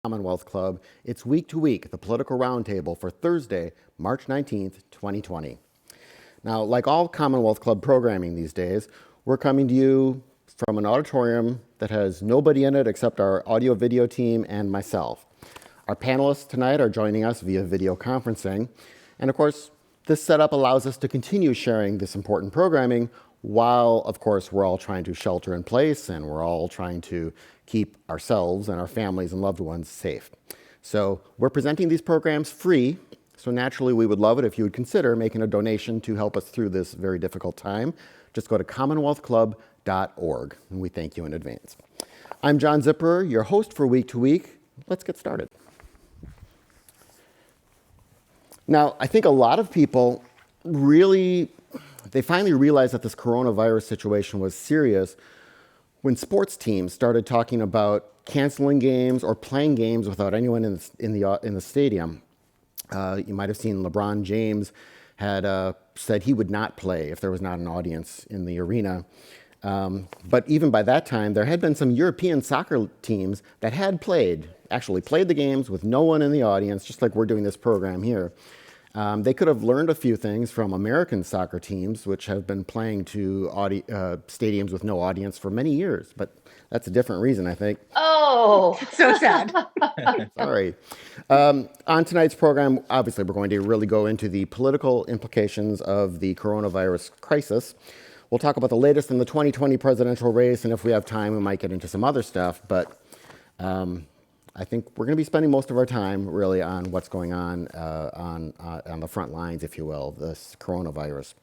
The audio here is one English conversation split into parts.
Commonwealth Club. It's week to week, the political roundtable for Thursday, March 19th, 2020. Now, like all Commonwealth Club programming these days, we're coming to you from an auditorium that has nobody in it except our audio video team and myself. Our panelists tonight are joining us via video conferencing. And of course, this setup allows us to continue sharing this important programming while, of course, we're all trying to shelter in place and we're all trying to keep ourselves and our families and loved ones safe. So we're presenting these programs free. So naturally, we would love it if you would consider making a donation to help us through this very difficult time. Just go to commonwealthclub.org, and we thank you in advance. I'm John Zipperer, your host for Week to Week. Let's get started. Now, I think a lot of people they finally realized that this coronavirus situation was serious when sports teams started talking about canceling games or playing games without anyone in the stadium. You might have seen LeBron James had said he would not play if there was not an audience in the arena. But even by that time, there had been some European soccer teams that had actually played the games with no one in the audience, just like we're doing this program here. They could have learned a few things from American soccer teams, which have been playing to stadiums with no audience for many years. But that's a different reason, I think. Oh, So sad. Sorry. On tonight's program, obviously, we're going to really go into the political implications of the coronavirus crisis. We'll talk about the latest in the 2020 presidential race, and if we have time, we might get into some other stuff. But I think we're going to be spending most of our time really on what's going on the front lines, if you will, of this coronavirus.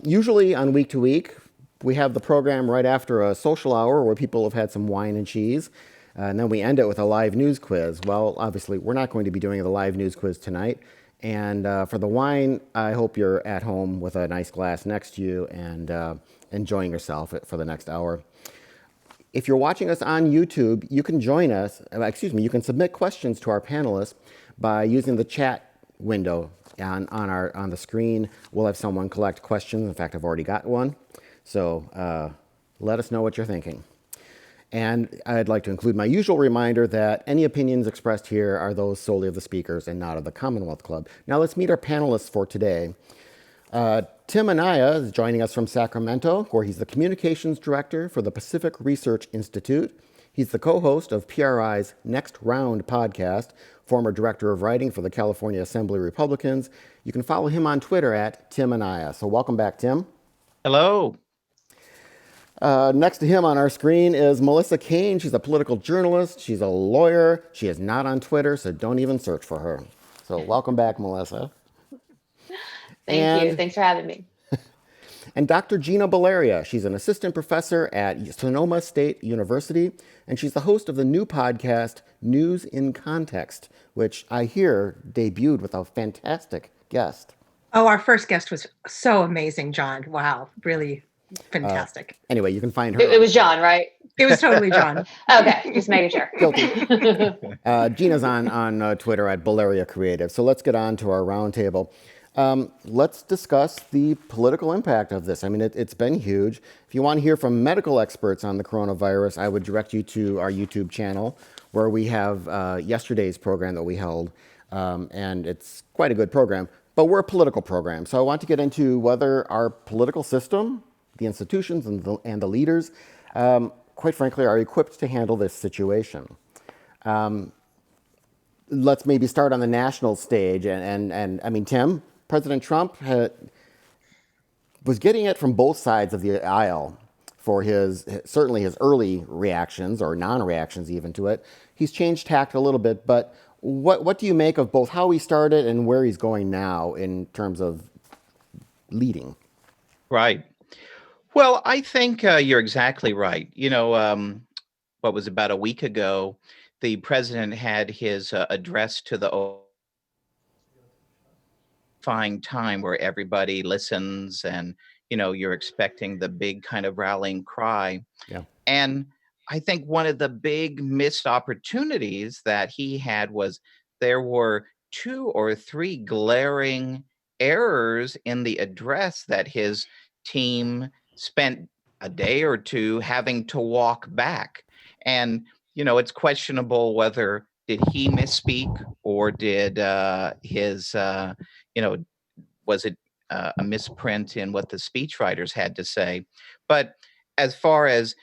Usually on Week to Week, we have the program right after a social hour where people have had some wine and cheese, and then we end it with a live news quiz. Well, obviously, we're not going to be doing the live news quiz tonight. And for the wine, I hope you're at home with a nice glass next to you and enjoying yourself for the next hour. If you're watching us on YouTube, you can join us, you can submit questions to our panelists by using the chat window on the screen. We'll have someone collect questions. In fact, I've already got one. So let us know what you're thinking. And I'd like to include my usual reminder that any opinions expressed here are those solely of the speakers and not of the Commonwealth Club. Now let's meet our panelists for today. Tim Anaya is joining us from Sacramento, where he's the communications director for the Pacific Research Institute. He's the co-host of PRI's Next Round podcast, former director of writing for the California Assembly Republicans. You can follow him on Twitter at Tim Anaya. So welcome back, Tim. Hello. Next to him on our screen is Melissa Cain. She's a political journalist. She's a lawyer. She is not on Twitter, so don't even search for her. So welcome back, Melissa. thank you. Thanks for having me. And Dr. Gina Baleria. She's an assistant professor at Sonoma State University, and she's the host of the new podcast, News in Context, which I hear debuted with a fantastic guest. Oh, our first guest was so amazing, John. Wow, really fantastic. Anyway, you can find her. It was John, right? It was totally John. Okay, just making sure. Guilty. Gina's on Twitter at Baleria Creative. So let's get on to our roundtable. Let's discuss the political impact of this. I mean, it's been huge. If you want to hear from medical experts on the coronavirus, I would direct you to our YouTube channel, where we have yesterday's program that we held, and it's quite a good program. But we're a political program, so I want to get into whether our political system, the institutions, and the leaders, quite frankly, are equipped to handle this situation. Let's maybe start on the national stage. And I mean, Tim, President Trump was getting it from both sides of the aisle for certainly his early reactions or non-reactions even to it. He's changed tact a little bit, but what do you make of both how he started and where he's going now in terms of leading? Right. Well, I think you're exactly right. What was about a week ago, the president had his address to the fine time where everybody listens and, you're expecting the big kind of rallying cry. Yeah. And I think one of the big missed opportunities that he had was there were 2 or 3 glaring errors in the address that his team spent a day or two having to walk back. And, it's questionable whether did he misspeak, or did his was it a misprint in what the speechwriters had to say? But as far as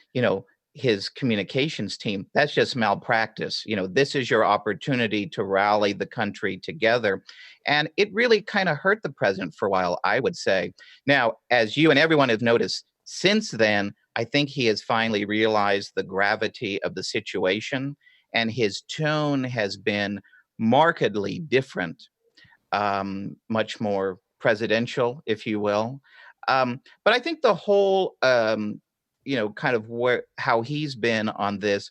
his communications team, that's just malpractice. This is your opportunity to rally the country together. And it really kind of hurt the president for a while, I would say. Now, as you and everyone have noticed since then, I think he has finally realized the gravity of the situation, and his tone has been markedly different, much more presidential, if you will. But I think the whole, kind of how he's been on this,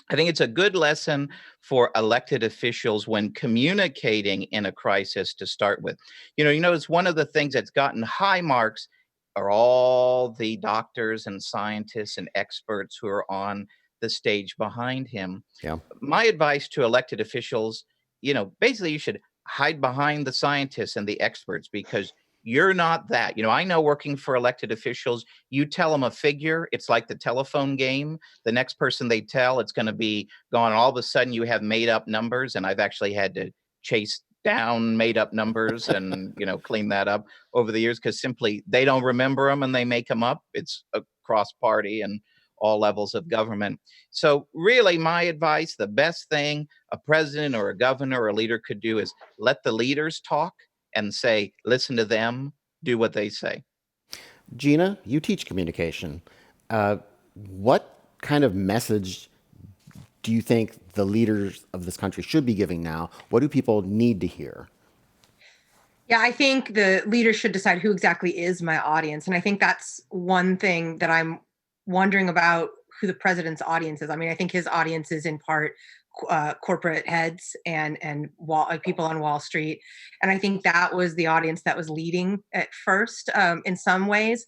I think it's a good lesson for elected officials when communicating in a crisis to start with. It's one of the things that's gotten high marks are all the doctors and scientists and experts who are on the stage behind him. Yeah. My advice to elected officials, basically you should hide behind the scientists and the experts, because you're not that. I know working for elected officials, you tell them a figure, it's like the telephone game. The next person they tell, it's going to be gone. All of a sudden you have made up numbers, and I've actually had to chase down made up numbers and clean that up over the years, because simply they don't remember them and they make them up. It's across party and all levels of government. So really, my advice, the best thing a president or a governor or a leader could do is let the leaders talk and say, listen to them, do what they say. Gina, you teach communication. What kind of message do you think the leaders of this country should be giving now? What do people need to hear? Yeah, I think the leaders should decide who exactly is my audience. And I think that's one thing that I'm wondering about, who the president's audience is. I mean, I think his audience is in part corporate heads and people on Wall Street. And I think that was the audience that was leading at first, in some ways.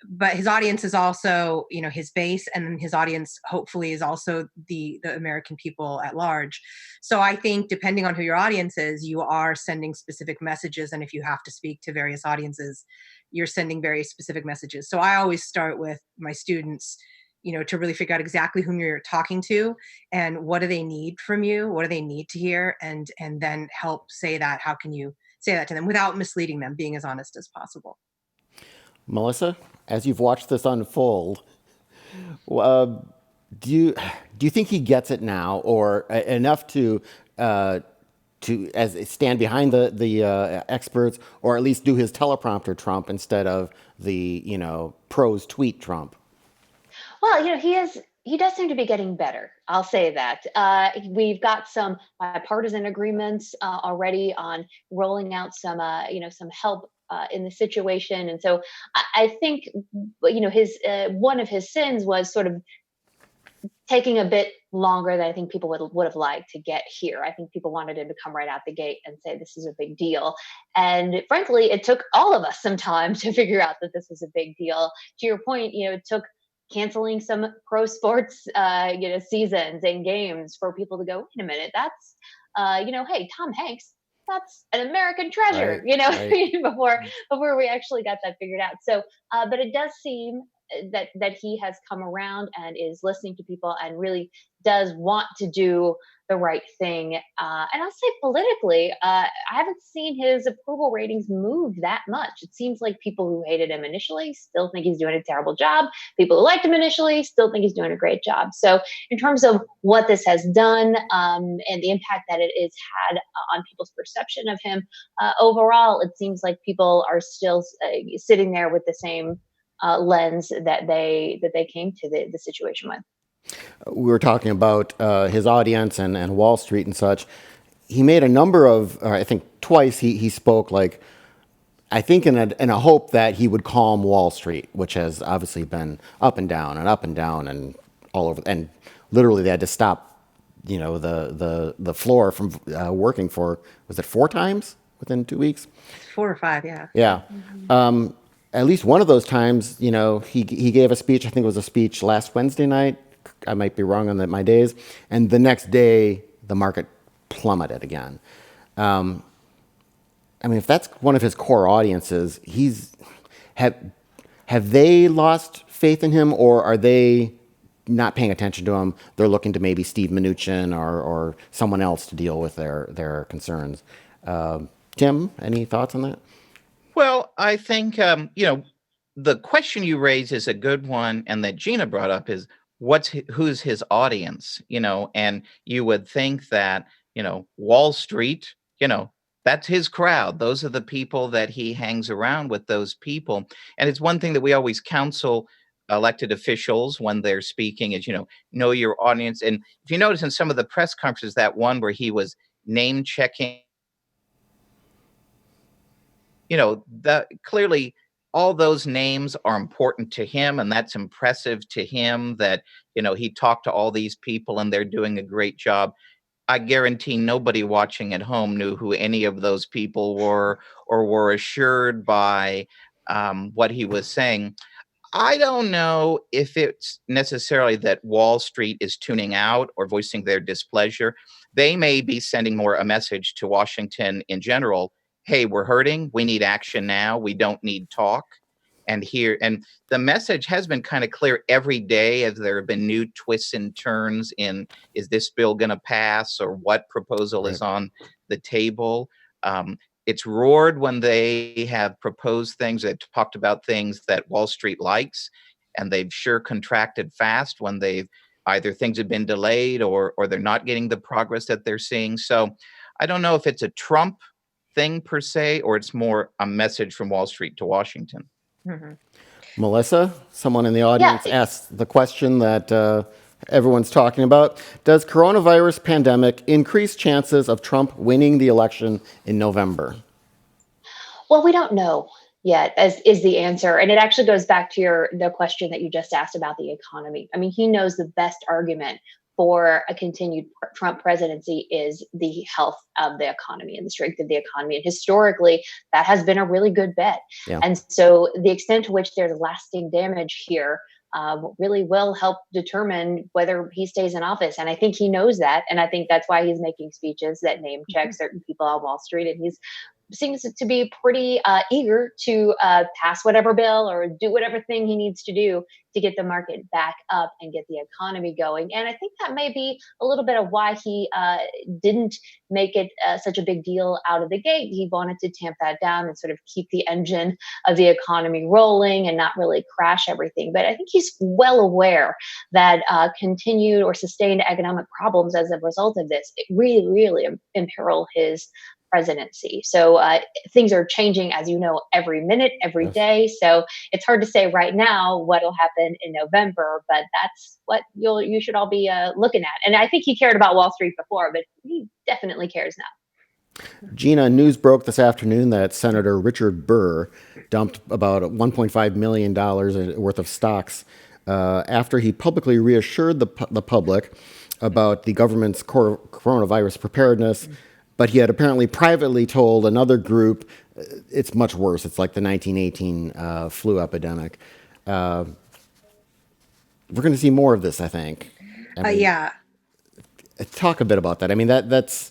But his audience is also, his base, and his audience hopefully is also the American people at large. So I think depending on who your audience is, you are sending specific messages. And if you have to speak to various audiences, you're sending very specific messages. So I always start with my students, to really figure out exactly whom you're talking to and what do they need from you, what do they need to hear, and then help say that. How can you say that to them without misleading them, being as honest as possible? Melissa, as you've watched this unfold, do you think he gets it now, or enough to stand behind the experts, or at least do his teleprompter Trump instead of the prose tweet Trump? Well, he does seem to be getting better. I'll say that. We've got some bipartisan agreements already on rolling out some help in the situation. And so I think, his one of his sins was sort of taking a bit longer than I think people would have liked to get here. I think people wanted him to come right out the gate and say this is a big deal. And frankly, it took all of us some time to figure out that this was a big deal. To your point, it took canceling some pro sports seasons and games for people to go, wait a minute, that's hey, Tom Hanks, that's an American treasure, Right. before we actually got that figured out. So but it does seem that he has come around and is listening to people and really does want to do the right thing. And I'll say politically, I haven't seen his approval ratings move that much. It seems like people who hated him initially still think he's doing a terrible job. People who liked him initially still think he's doing a great job. So in terms of what this has done, and the impact that it has had on people's perception of him, overall, it seems like people are still sitting there with the same lens that they came to the situation with. We were talking about his audience and Wall Street and such. He made a number of, I think twice, he spoke like, I think in a hope that he would calm Wall Street, which has obviously been up and down and up and down and all over. And literally they had to stop, the floor from working for, was it 4 times within 2 weeks? 4 or 5, yeah. Yeah. At least one of those times, he gave a speech. I think it was a speech last Wednesday night. I might be wrong on my days. And the next day, the market plummeted again. If that's one of his core audiences, have they lost faith in him, or are they not paying attention to them. They're looking to maybe Steve Mnuchin or someone else to deal with their concerns. Tim, any thoughts on that? Well, I think the question you raise is a good one, and that Gina brought up is who's his audience, and you would think that Wall Street, that's his crowd. Those are the people that he hangs around with. Those people, and it's one thing that we always counsel elected officials when they're speaking is know your audience. And if you notice in some of the press conferences, that one where he was name checking, that clearly all those names are important to him, and that's impressive to him that he talked to all these people and they're doing a great job. I guarantee nobody watching at home knew who any of those people were or were assured by what he was saying. I don't know if it's necessarily that Wall Street is tuning out or voicing their displeasure. They may be sending more a message to Washington in general. Hey, we're hurting. We need action now. We don't need talk. And the message has been kind of clear every day as there have been new twists and turns in, is this bill going to pass, or what proposal is on the table? It's roared when they have proposed things, that talked about things that Wall Street likes, and they've sure contracted fast when they've either things have been delayed or they're not getting the progress that they're seeing. So I don't know if it's a Trump thing per se, or it's more a message from Wall Street to Washington. Mhm. Melissa, someone in the audience Yeah. asked the question that everyone's talking about. Does coronavirus pandemic increase chances of Trump winning the election in November? Well, we don't know yet, as is the answer. And it actually goes back to the question that you just asked about the economy. I mean, he knows the best argument for a continued Trump presidency is the health of the economy and the strength of the economy. And historically, that has been a really good bet. Yeah. And so the extent to which there's lasting damage here really will help determine whether he stays in office. And I think he knows that. And I think that's why he's making speeches that name check certain people on Wall Street. And he's seems to be pretty eager to pass whatever bill or do whatever thing he needs to do to get the market back up and get the economy going. And I think that may be a little bit of why he didn't make it such a big deal out of the gate. He wanted to tamp that down and sort of keep the engine of the economy rolling and not really crash everything. But I think he's well aware that continued or sustained economic problems as a result of this it really, really imperil his presidency. So things are changing, as you know, every minute, every Yes. day. So it's hard to say right now what'll happen in November, but that's what you should all be looking at. And I think he cared about Wall Street before, but he definitely cares now. Gina, news broke this afternoon that Senator Richard Burr dumped about $1.5 million worth of stocks after he publicly reassured the public about the government's coronavirus preparedness. But he had apparently privately told another group it's much worse. It's like the 1918 flu epidemic. We're going to see more of this, I think. I mean, Yeah. talk a bit about that. I mean, that's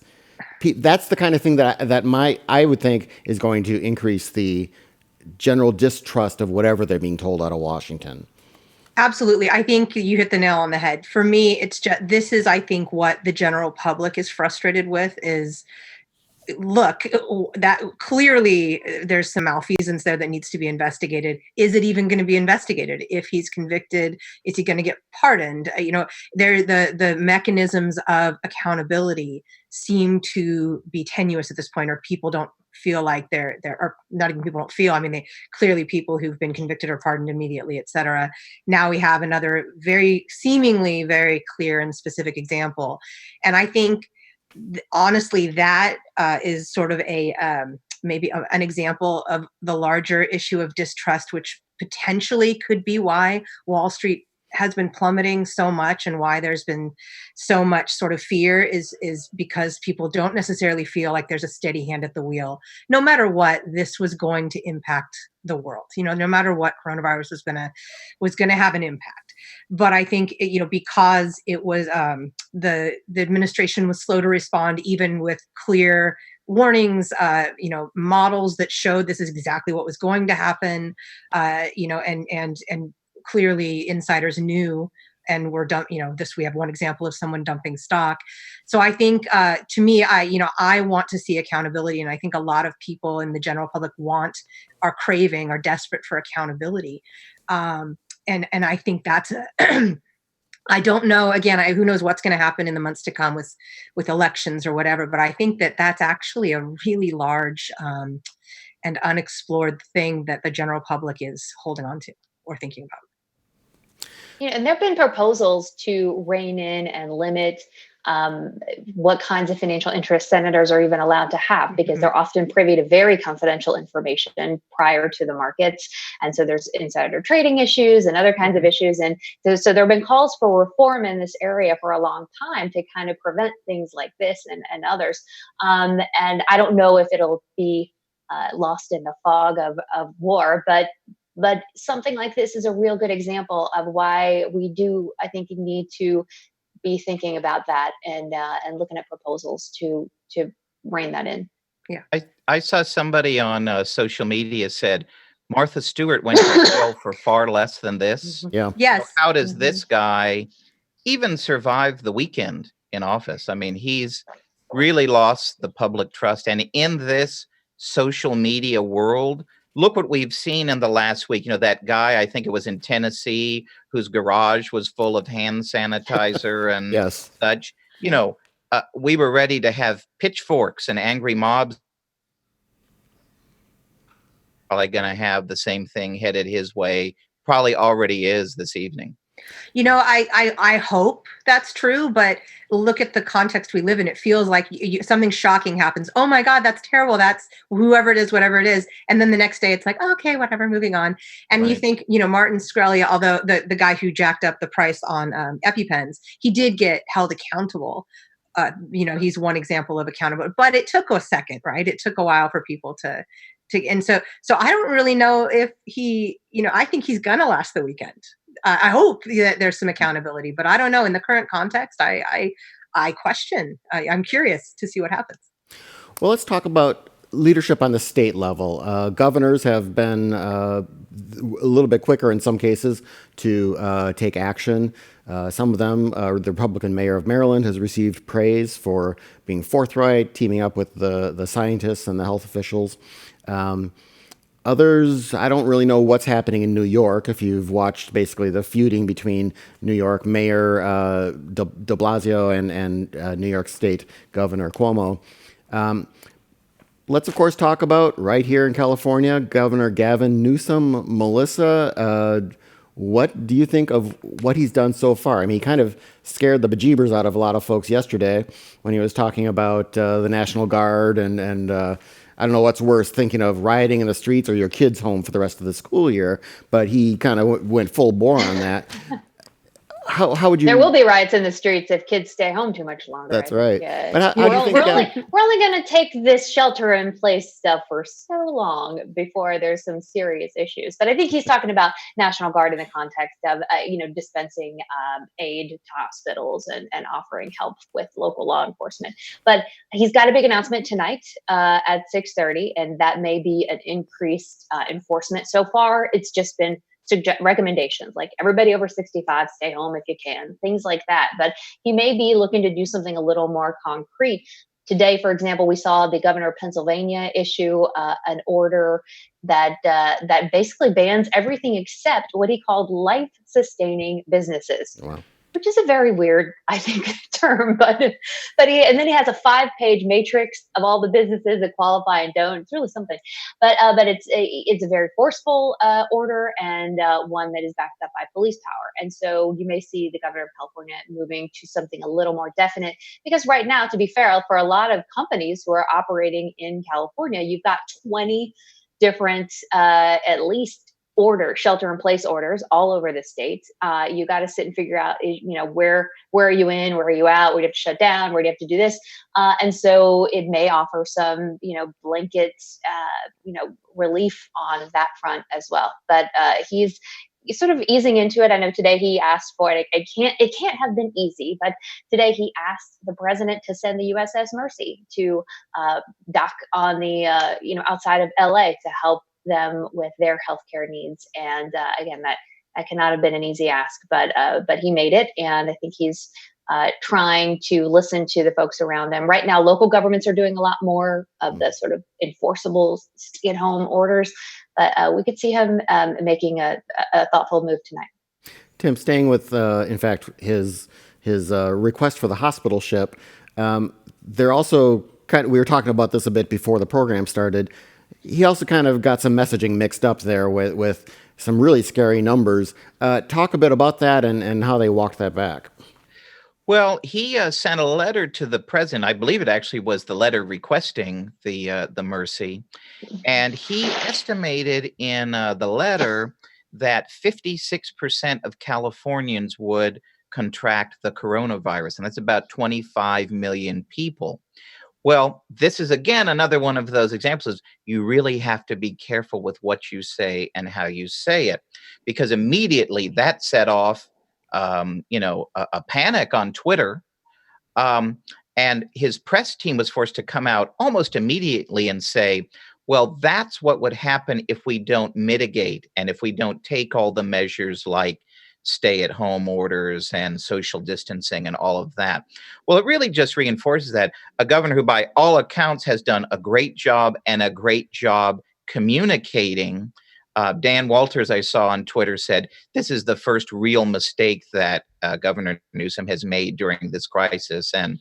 the kind of thing that I would think is going to increase the general distrust of whatever they're being told out of Washington. Absolutely. I think you hit the nail on the head. For me, it's just this is, I think, what the general public is frustrated with is look, that clearly there's some malfeasance there that needs to be investigated. Is it even going to be investigated? If he's convicted, is he going to get pardoned? The mechanisms of accountability seem to be tenuous at this point, or people don't feel like they're or not even people don't feel. I mean, they clearly people who've been convicted or pardoned immediately, et cetera. Now we have another seemingly very clear and specific example, and I think honestly that is sort of maybe an example of the larger issue of distrust, which potentially could be why Wall Street has been plummeting so much and why there's been so much sort of fear is because people don't necessarily feel like there's a steady hand at the wheel. No matter what, this was going to impact the world. No matter what, coronavirus was gonna have an impact. But I think because it was the administration was slow to respond, even with clear warnings, models that showed this is exactly what was going to happen, and clearly insiders knew and we're we have one example of someone dumping stock. So I think, to me, I want to see accountability, and I think a lot of people in the general public are desperate for accountability. And I think that's I don't know. Again, who knows what's going to happen in the months to come with elections or whatever. But I think that that's actually a really large and unexplored thing that the general public is holding on to or thinking about. And there have been proposals to rein in and limit um, what kinds of financial interests senators are even allowed to have, because Mhm. they're often privy to very confidential information prior to the markets. And so there's insider trading issues and other kinds of issues. And so there have been calls for reform in this area for a long time to kind of prevent things like this and others. And I don't know if it'll be lost in the fog of war, but something like this is a real good example of why we do, I think, need to be thinking about that and looking at proposals to rein that in. Yeah. I saw somebody on social media said Martha Stewart went to jail for far less than this. Mhm. Yeah. So Yes. how does Mhm. this guy even survive the weekend in office? I mean, he's really lost the public trust. And in this social media world, look what we've seen in the last week. That guy, I think it was in Tennessee, whose garage was full of hand sanitizer and Yes. such. Yeah. We were ready to have pitchforks and angry mobs. Probably going to have the same thing headed his way. Probably already is this evening. I hope that's true, but look at the context we live in. It feels like something shocking happens. Oh my God, that's terrible. That's whoever it is, whatever it is. And then the next day it's like, oh, okay, whatever, moving on. And you Right. think, Martin Shkreli, although the guy who jacked up the price on EpiPens, he did get held accountable. He's one example of accountable, but it took a second, right? It took a while for people and so I don't really know if I think he's gonna last the weekend. I hope that there's some accountability, but I don't know. In the current context, I question. I'm curious to see what happens. Well, let's talk about leadership on the state level. Governors have been a little bit quicker in some cases to take action. Some of them, the Republican mayor of Maryland has received praise for being forthright, teaming up with the scientists and the health officials. Others, I don't really know what's happening in New York. If you've watched basically the feuding between New York Mayor de Blasio and New York State Governor Cuomo. Let's, of course, talk about right here in California, Governor Gavin Newsom. Melissa, what do you think of what he's done so far? I mean, he kind of scared the bejeebers out of a lot of folks yesterday when he was talking about the National Guard and I don't know what's worse, thinking of rioting in the streets or your kids home for the rest of the school year, but he kind of went full bore on that. How would you? There will be riots in the streets if kids stay home too much longer. That's I think. right. But how do you think We're only going to take this shelter in place stuff for so long before there's some serious issues. But I think he's talking about National Guard in the context of dispensing aid to hospitals and offering help with local law enforcement. But he's got a big announcement tonight at 6:30, and that may be an increased enforcement. So far, it's just been recommendations like everybody over 65 stay home if you can, things like that. But he may be looking to do something a little more concrete. Today, for example, we saw the governor of Pennsylvania issue an order that basically bans everything except what he called life-sustaining businesses. Wow. Which is a very weird, I think, term, but then he has a 5-page matrix of all the businesses that qualify and don't. It's really something, but it's a very forceful order and one that is backed up by police power. And so you may see the governor of California moving to something a little more definite, because right now, to be fair, for a lot of companies who are operating in California, you've got 20 different, at least, shelter in place orders all over the state. You got to sit and figure out, where are you in, where are you out, where do you have to shut down, where do you have to do this, and so it may offer some, blanket, relief on that front as well. But he's sort of easing into it. I know today he asked for it. It can't have been easy, but today he asked the president to send the USS Mercy to dock on the outside of LA to help them with their healthcare needs. And again, that that cannot have been an easy ask, but he made it, and I think he's trying to listen to the folks around them. Right now, local governments are doing a lot more of the sort of enforceable stay-at-home orders, but we could see him making a thoughtful move tonight. Tim, staying with, in fact, his request for the hospital ship, they're also we were talking about this a bit before the program started. He also kind of got some messaging mixed up there with some really scary numbers. Talk a bit about that and how they walked that back. Well, he sent a letter to the president. I believe it actually was the letter requesting the mercy, and he estimated in the letter that 56% of Californians would contract the coronavirus, and that's about 25 million people. Well, this is again another one of those examples. You really have to be careful with what you say and how you say it, because immediately that set off, a panic on Twitter. Um, and his press team was forced to come out almost immediately and say, well, that's what would happen if we don't mitigate and if we don't take all the measures like stay at home orders and social distancing and all of that. Well, it really just reinforces that a governor who, by all accounts, has done a great job and a great job communicating. Dan Walters, I saw on Twitter, said this is the first real mistake that Governor Newsom has made during this crisis. And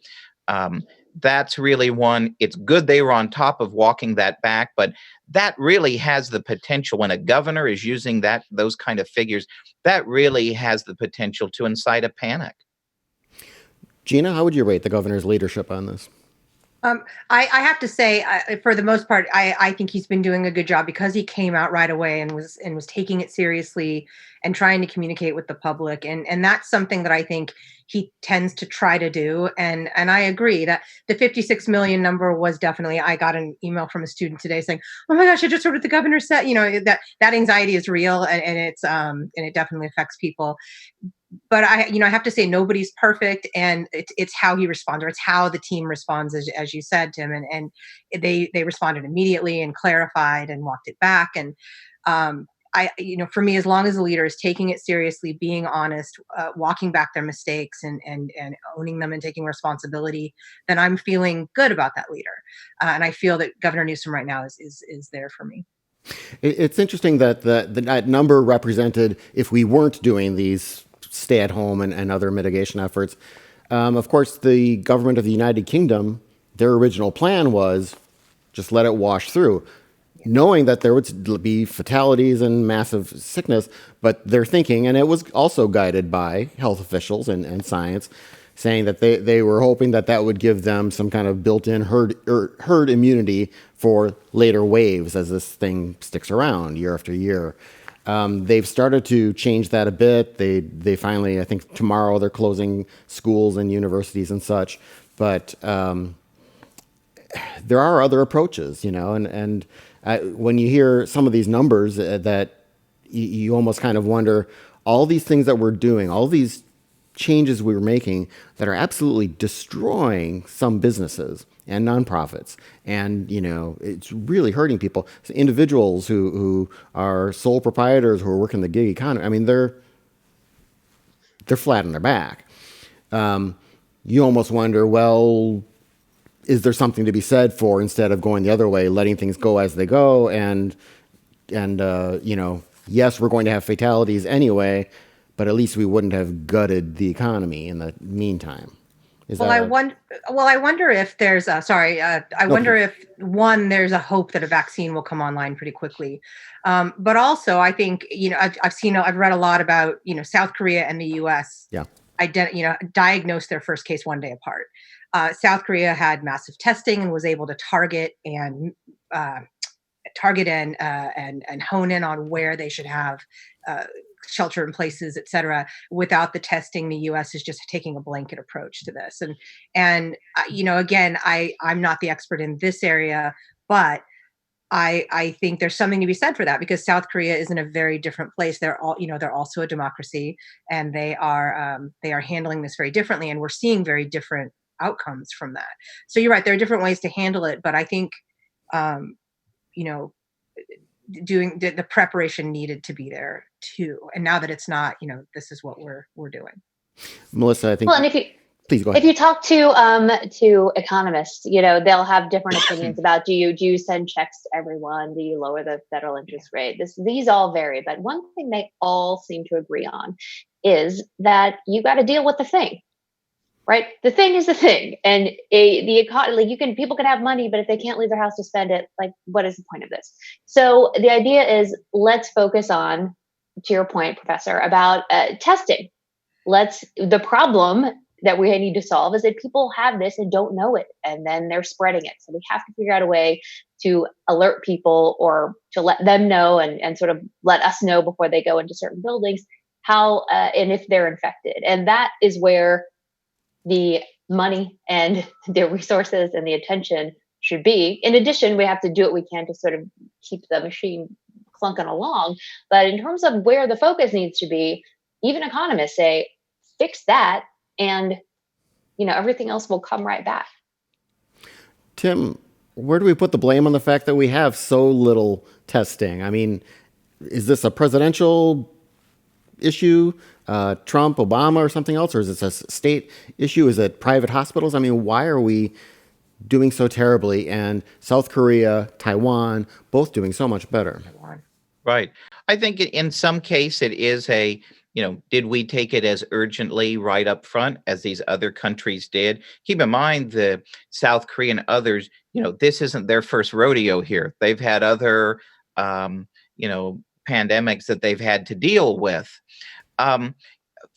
that's really one. It's good they were on top of walking that back, but that really has the potential, when a governor is using those kind of figures, that really has the potential to incite a panic. Gina, how would you rate the governor's leadership on this? I have to say, for the most part, I think he's been doing a good job because he came out right away and was taking it seriously and trying to communicate with the public, and that's something that I think he tends to try to do. And I agree that the 56 million number was definitely. I got an email from a student today saying, "Oh my gosh, I just heard what the governor said." That anxiety is real, and it definitely affects people. But I have to say nobody's perfect, and it's how he responds, or it's how the team responds, as you said, Tim, and they responded immediately and clarified and walked it back. And for me, as long as the leader is taking it seriously, being honest, walking back their mistakes and owning them and taking responsibility, then I'm feeling good about that leader. And I feel that Governor Newsom right now is there for me. It's interesting that that number represented if we weren't doing these stay at home and other mitigation efforts. Of course, the government of the United Kingdom, their original plan was just let it wash through, knowing that there would be fatalities and massive sickness. But their thinking, and it was also guided by health officials and science, saying that they were hoping that would give them some kind of built-in herd immunity for later waves as this thing sticks around year after year. They've started to change that a bit. They finally, I think tomorrow, they're closing schools and universities and such. But there are other approaches, and when you hear some of these numbers, that you almost kind of wonder, all these things that we're doing, all these changes we're making that are absolutely destroying some businesses and nonprofits, and it's really hurting people. So individuals who are sole proprietors, who are working the gig economy, I mean, they're flat on their back. You almost wonder, well, is there something to be said for, instead of going the other way, letting things go as they go, and yes, we're going to have fatalities anyway, but at least we wouldn't have gutted the economy in the meantime. I wonder if there's if there's a hope that a vaccine will come online pretty quickly. But also, I think, I've read a lot about, South Korea and the US. Yeah. Diagnosed their first case one day apart. South Korea had massive testing and was able to target and hone in on where they should have shelter in places, et cetera. Without the testing, the U.S. is just taking a blanket approach to this. And again, I'm not the expert in this area, but I think there's something to be said for that, because South Korea is in a very different place. They're also a democracy, and they are handling this very differently, and we're seeing very different outcomes from that. So you're right, there are different ways to handle it, but I think the preparation needed to be there too. And now that it's not, this is what we're doing. Melissa, I think. Well, and Please go if ahead. you talk to economists, they'll have different opinions about do you send checks to everyone? Do you lower the federal interest rate? These all vary, but one thing they all seem to agree on is that you got to deal with the thing. Right, the thing is the thing, and the economy. Like people can have money, but if they can't leave their house to spend it, like what is the point of this? So the idea is let's focus on, to your point, Professor, about testing. The problem that we need to solve is that people have this and don't know it, and then they're spreading it. So we have to figure out a way to alert people or to let them know and sort of let us know before they go into certain buildings how and if they're infected, and that is where the money and the resources and the attention should be. In addition, we have to do what we can to sort of keep the machine clunking along. But in terms of where the focus needs to be, even economists say, fix that and everything else will come right back. Tim, where do we put the blame on the fact that we have so little testing? I mean, is this a presidential issue, Trump, Obama, or something else? Or is this a state issue? Is it private hospitals? I mean, why are we doing so terribly? And South Korea, Taiwan, both doing so much better. Right. I think in some case it is did we take it as urgently right up front as these other countries did? Keep in mind the South Korea and others, this isn't their first rodeo here. They've had other, pandemics that they've had to deal with. From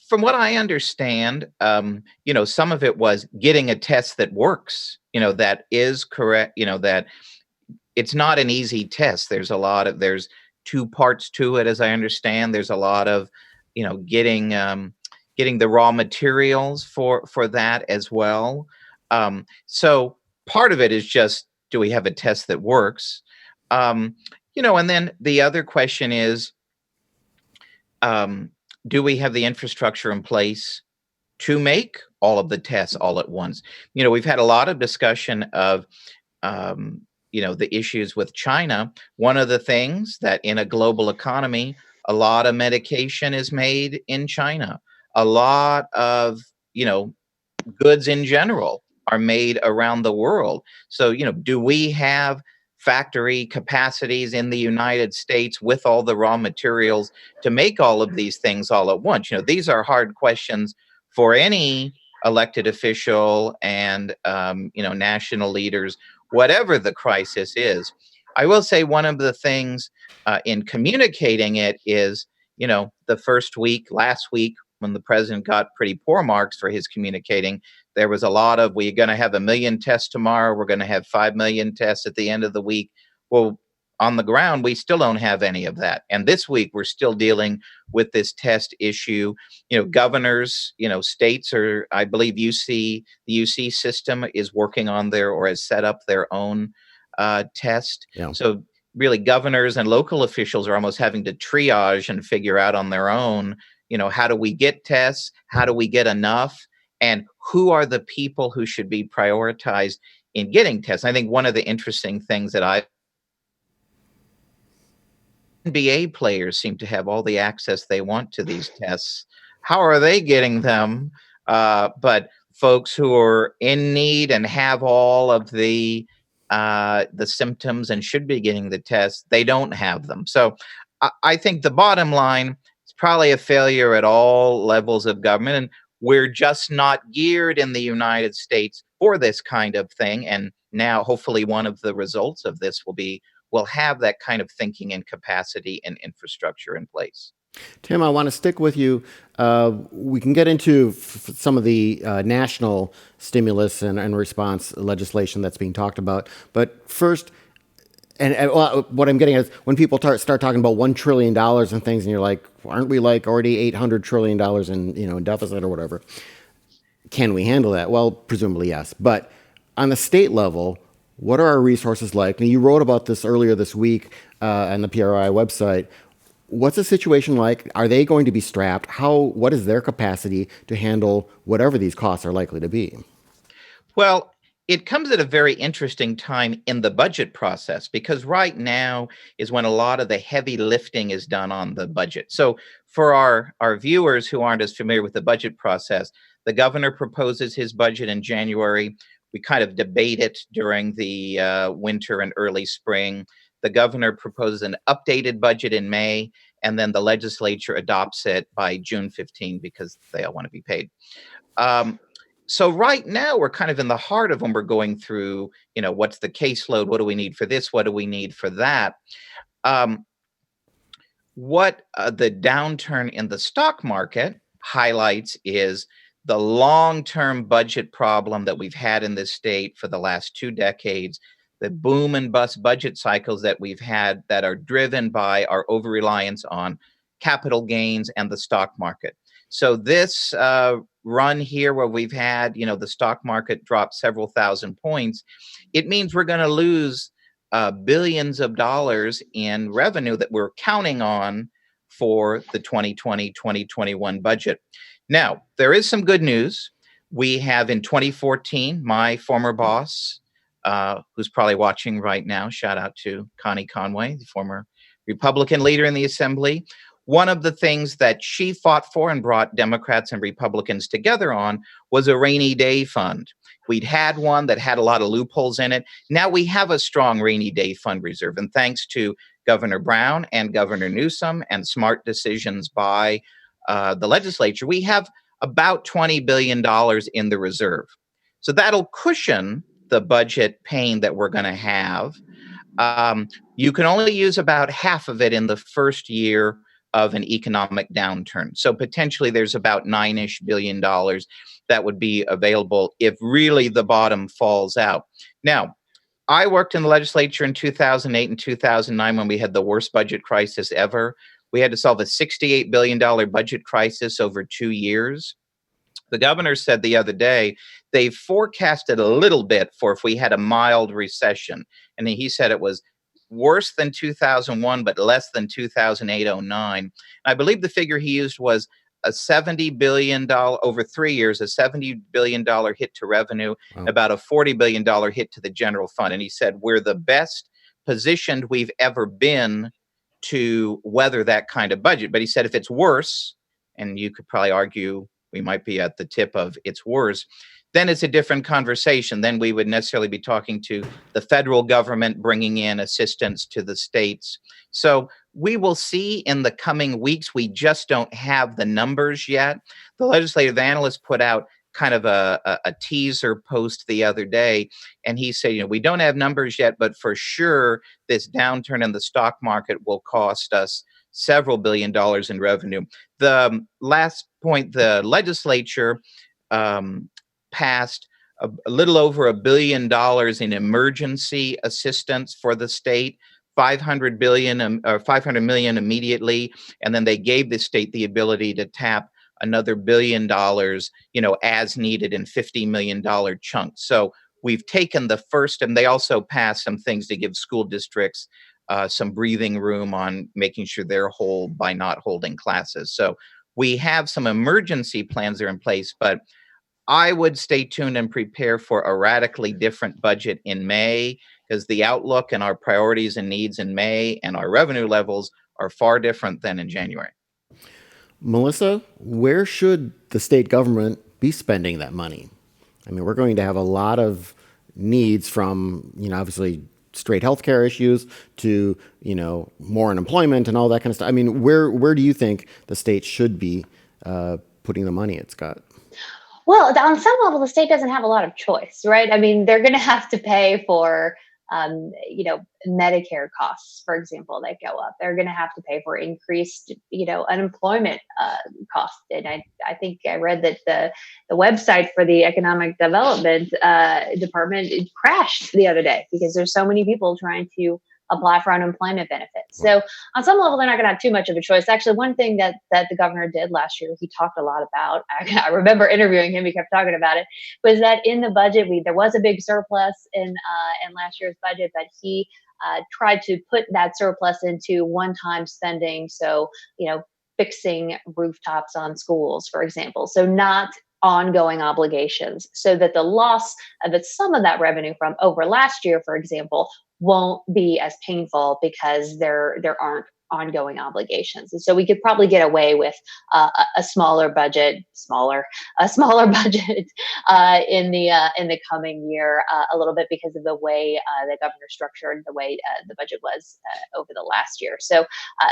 what I understand, some of it was getting a test that works, that is correct, that it's not an easy test. There's two parts to it, as I understand. There's a lot of, getting the raw materials for that as well. So part of it is just, do we have a test that works? And then the other question is, do we have the infrastructure in place to make all of the tests all at once? We've had a lot of discussion of, the issues with China. One of the things that in a global economy, a lot of medication is made in China. A lot of, goods in general are made around the world. So, do we have factory capacities in the United States with all the raw materials to make all of these things all at once? These are hard questions for any elected official and, national leaders, whatever the crisis is. I will say one of the things in communicating it is, the first week, last week, when the president got pretty poor marks for his communicating, there was a lot of, we're going to have 1 million tests tomorrow. We're going to have 5 million tests at the end of the week. Well, on the ground, we still don't have any of that. And this week, we're still dealing with this test issue. Governors, states are, I believe the UC system is working on or has set up their own test. Yeah. So really governors and local officials are almost having to triage and figure out on their own, how do we get tests? How do we get enough? And who are the people who should be prioritized in getting tests? I think one of the interesting things that NBA players seem to have all the access they want to these tests. How are they getting them? But folks who are in need and have all of the symptoms and should be getting the test, they don't have them. So I think the bottom line is probably a failure at all levels of government. And we're just not geared in the United States for this kind of thing. And now hopefully one of the results of this will be, we'll have that kind of thinking and capacity and infrastructure in place. Tim, I want to stick with you. We can get into some of the national stimulus and response legislation that's being talked about. But first, what I'm getting at is when people start talking about $1 trillion and things, and you're like, aren't we like already $800 trillion in deficit or whatever? Can we handle that? Well, presumably yes. But on the state level, what are our resources like? And you wrote about this earlier this week on the PRI website. What's the situation like? Are they going to be strapped? What is their capacity to handle whatever these costs are likely to be? Well, it comes at a very interesting time in the budget process because right now is when a lot of the heavy lifting is done on the budget. So, for our viewers who aren't as familiar with the budget process, the governor proposes his budget in January. We kind of debate it during the winter and early spring. The governor proposes an updated budget in May, and then the legislature adopts it by June 15 because they all want to be paid. Um, so right now we're kind of in the heart of when we're going through, what's the caseload? What do we need for this? What do we need for that? Um, what the downturn in the stock market highlights is the long-term budget problem that we've had in this state for the last 2 decades, the boom and bust budget cycles that we've had that are driven by our over-reliance on capital gains and the stock market. So this run here where we've had, the stock market drop several thousand points, it means we're going to lose billions of dollars in revenue that we're counting on for the 2020-2021 budget. Now, there is some good news. We have in 2014, my former boss, who's probably watching right now, shout out to Connie Conway, the former Republican leader in the Assembly. One of the things that she fought for and brought Democrats and Republicans together on was a rainy day fund. We'd had one that had a lot of loopholes in it. Now we have a strong rainy day fund reserve. And thanks to Governor Brown and Governor Newsom and smart decisions by the legislature, we have about $20 billion in the reserve. So that'll cushion the budget pain that we're going to have. You can only use about half of it in the first year of an economic downturn. So potentially there's about $9-ish billion that would be available if really the bottom falls out. Now, I worked in the legislature in 2008 and 2009 when we had the worst budget crisis ever. We had to solve a $68 billion budget crisis over 2 years. The governor said the other day they forecasted a little bit for if we had a mild recession. And he said it was worse than 2001, but less than 2008-09. I believe the figure he used was a $70 billion over 3 years, a $70 billion hit to revenue, Wow. about a $40 billion hit to the general fund. And he said, we're the best positioned we've ever been to weather that kind of budget. But he said, if it's worse, and you could probably argue we might be at the tip of it's worse, then it's a different conversation. Then we would necessarily be talking to the federal government bringing in assistance to the states. So we will see in the coming weeks. We just don't have the numbers yet. The legislative analyst put out kind of a teaser post the other day, and he said, we don't have numbers yet, but for sure this downturn in the stock market will cost us several billion dollars in revenue. The last point, the legislature passed a little over $1 billion in emergency assistance for the state, 500 million immediately, and then they gave the state the ability to tap another $1 billion, as needed in $50 million chunks. So we've taken the first, and they also passed some things to give school districts some breathing room on making sure they're whole by not holding classes. So we have some emergency plans that are in place, but I would stay tuned and prepare for a radically different budget in May, because the outlook and our priorities and needs in May and our revenue levels are far different than in January. Melissa, where should the state government be spending that money? I mean, we're going to have a lot of needs from, obviously straight healthcare issues to, more unemployment and all that kind of stuff. I mean, where do you think the state should be putting the money it's got? Well, on some level, the state doesn't have a lot of choice, right? I mean, they're going to have to pay for, Medicare costs, for example, that go up. They're going to have to pay for increased, unemployment costs. And I think I read that the website for the Economic Development Department it crashed the other day because there's so many people trying to apply for unemployment benefits. So on some level, they're not going to have too much of a choice. Actually, one thing that the governor did last year, he talked a lot about, I remember interviewing him, he kept talking about it, was that in the budget, there was a big surplus in last year's budget, but he tried to put that surplus into one-time spending. So, fixing rooftops on schools, for example. So not ongoing obligations so that the loss of some of that revenue from over last year, for example, won't be as painful because there aren't ongoing obligations. And so we could probably get away with a smaller budget, a smaller budget in the coming year a little bit because of the way the governor structured the way the budget was over the last year. So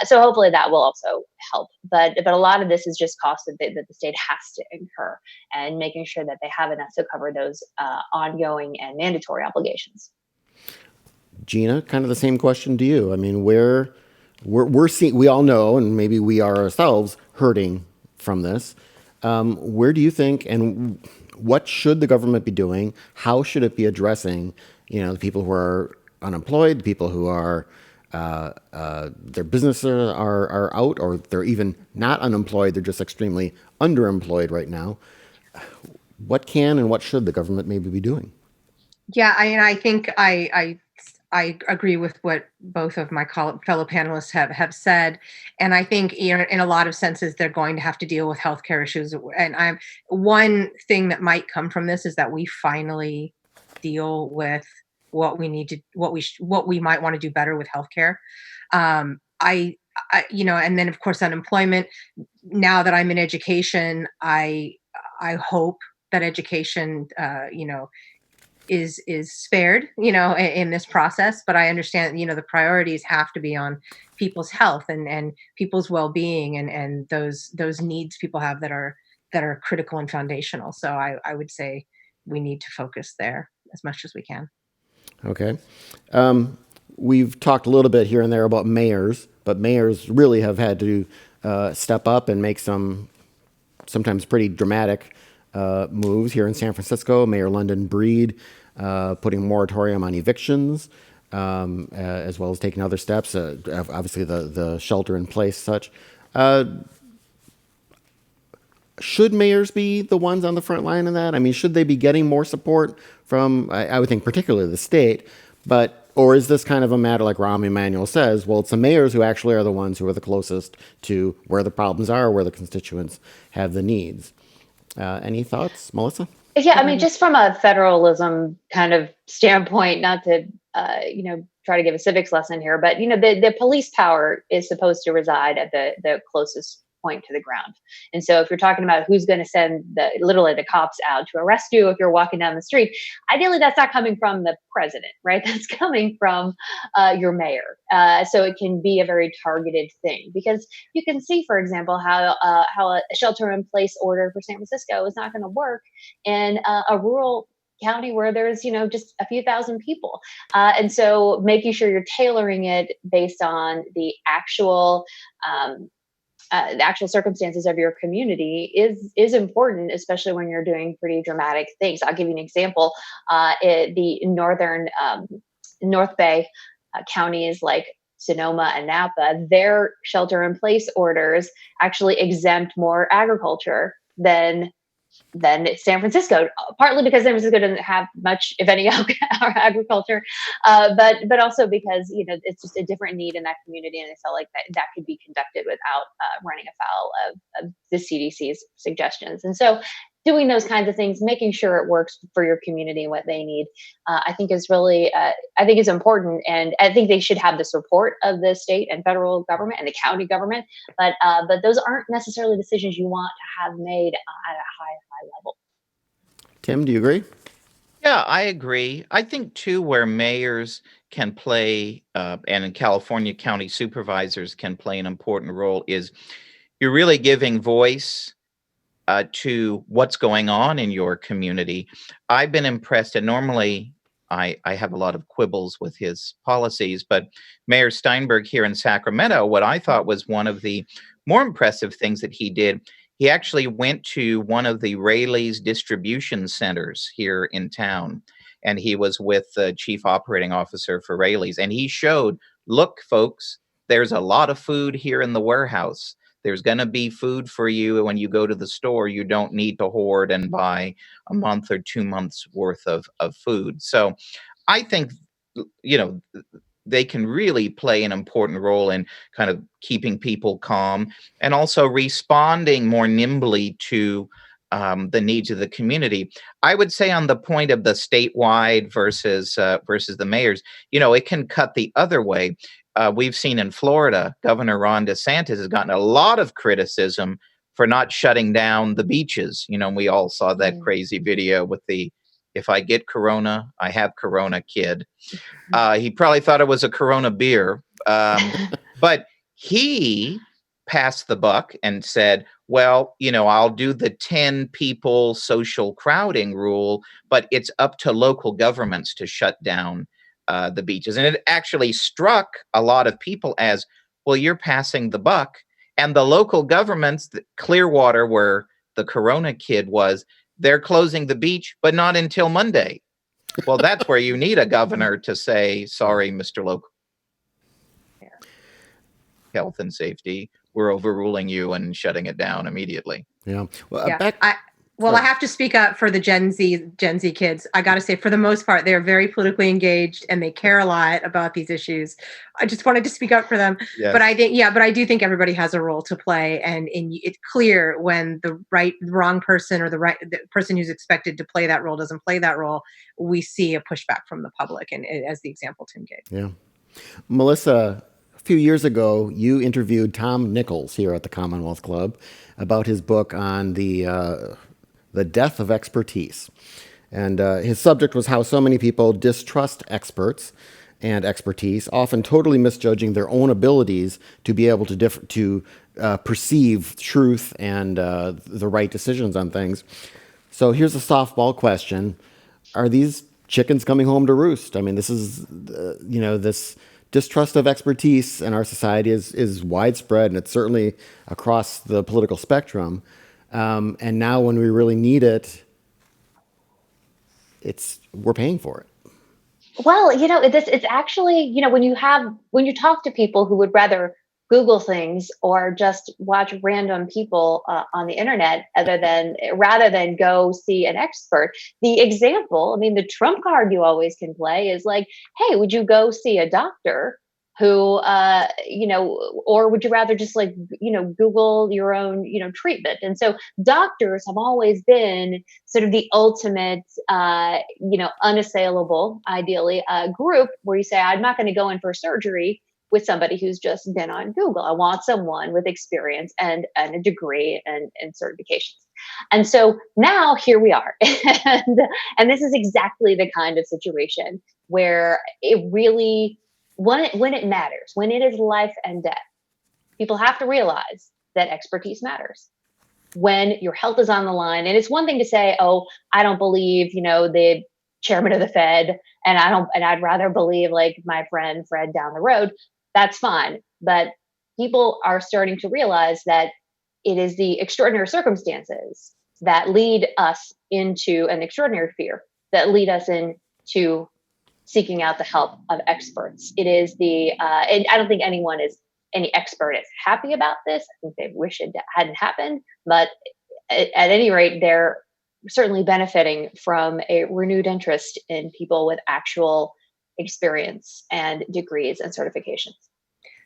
hopefully that will also help. But a lot of this is just costs that the state has to incur, and making sure that they have enough to cover those ongoing and mandatory obligations. Gina, kind of the same question to you. I mean, we're seeing, we all know, and maybe we are ourselves hurting from this. Where do you think, and what should the government be doing? How should it be addressing, the people who are unemployed, the people who are their businesses are out, or they're even not unemployed, they're just extremely underemployed right now. What can and what should the government maybe be doing? Yeah, I think I agree with what both of my fellow panelists have said, and I think in a lot of senses they're going to have to deal with healthcare issues. And one thing that might come from this is that we finally deal with what we need to what we might want to do better with healthcare. And then of course unemployment. Now that I'm in education, I hope that education is spared, in this process. But I understand, the priorities have to be on people's health and people's well-being and those needs people have that are critical and foundational. So I would say we need to focus there as much as we can. Okay. We've talked a little bit here and there about mayors, but mayors really have had to step up and make sometimes pretty dramatic moves. Here in San Francisco, Mayor London Breed putting a moratorium on evictions, as well as taking other steps, obviously the shelter in place such. Should mayors be the ones on the front line in that? I mean, should they be getting more support from, I would think, particularly the state, or is this kind of a matter like Rahm Emanuel says, well, it's the mayors who actually are the ones who are the closest to where the problems are, where the constituents have the needs. Any thoughts, Melissa? Yeah, I mean, just from a federalism kind of standpoint, not to try to give a civics lesson here, but the police power is supposed to reside at the closest point to the ground. And so if you're talking about who's going to send literally the cops out to arrest you if you're walking down the street, ideally that's not coming from the president, right? That's coming from your mayor. So it can be a very targeted thing, because you can see, for example, how a shelter-in-place order for San Francisco is not going to work in a rural county where there's just a few thousand people, and so making sure you're tailoring it based on the actual circumstances of your community is important, especially when you're doing pretty dramatic things. I'll give you an example. The northern North Bay counties like Sonoma and Napa, their shelter-in-place orders actually exempt more agriculture than San Francisco, partly because San Francisco doesn't have much, if any, agriculture, but also because it's just a different need in that community, and I felt like that could be conducted without running afoul of the CDC's suggestions. And so, doing those kinds of things, making sure it works for your community, what they need, I think is really, is important, and I think they should have the support of the state and federal government and the county government. But those aren't necessarily decisions you want to have made at a high level. Tim, do you agree? Yeah, I agree. I think too, where mayors can play, and in California, county supervisors can play an important role, is you're really giving voice to what's going on in your community. I've been impressed, and normally I have a lot of quibbles with his policies, but Mayor Steinberg here in Sacramento, what I thought was one of the more impressive things that he did, he actually went to one of the Raley's distribution centers here in town, and he was with the chief operating officer for Raley's, and he showed, look, folks, there's a lot of food here in the warehouse. There's going to be food for you when you go to the store. You don't need to hoard and buy a month or 2 months worth of food. So I think, they can really play an important role in kind of keeping people calm and also responding more nimbly to the needs of the community. I would say on the point of the statewide versus the mayors, it can cut the other way. We've seen in Florida, Governor Ron DeSantis has gotten a lot of criticism for not shutting down the beaches. We all saw that crazy video with the "If I get Corona, I have Corona" kid. He probably thought it was a Corona beer, but he passed the buck and said, well, I'll do the 10 people social crowding rule, but it's up to local governments to shut down the beaches. And it actually struck a lot of people as, well, you're passing the buck. And the local governments, Clearwater, where the Corona kid was, they're closing the beach, but not until Monday. Well, that's where you need a governor to say, sorry, Mr. Local Health and Safety, we're overruling you and shutting it down immediately. Yeah. Well, Yeah. I have to speak up for the Gen Z kids. I got to say, for the most part, they're very politically engaged and they care a lot about these issues. I just wanted to speak up for them. Yes. But I do think everybody has a role to play, and it's clear when the wrong person or the person who's expected to play that role doesn't play that role. We see a pushback from the public, and as the example Tim gave. Yeah. Melissa, a few years ago, you interviewed Tom Nichols here at the Commonwealth Club about his book on the death of expertise. And his subject was how so many people distrust experts and expertise, often totally misjudging their own abilities to be able to perceive truth and the right decisions on things. So here's a softball question. Are these chickens coming home to roost? I mean, this is, this distrust of expertise in our society is widespread, and it's certainly across the political spectrum. And now when we really need it, we're paying for it. Well, it's actually, when you talk to people who would rather Google things or just watch random people on the internet rather than go see an expert. The example, the trump card you always can play is like, hey, would you go see a doctor who, or would you rather just Google your own, treatment? And so doctors have always been sort of the ultimate, unassailable, ideally, group where you say, I'm not going to go in for surgery with somebody who's just been on Google. I want someone with experience and a degree and certifications. And so now here we are. and this is exactly the kind of situation where it really, when it matters, when it is life and death, people have to realize that expertise matters. When your health is on the line, and it's one thing to say, oh, I don't believe, the chairman of the Fed, and I'd rather believe like my friend Fred down the road. That's fine. But people are starting to realize that it is the extraordinary circumstances that lead us into an extraordinary fear, that lead us into seeking out the help of experts. It is and I don't think any expert is happy about this. I think they wish it hadn't happened, but at any rate, they're certainly benefiting from a renewed interest in people with actual experience and degrees and certifications.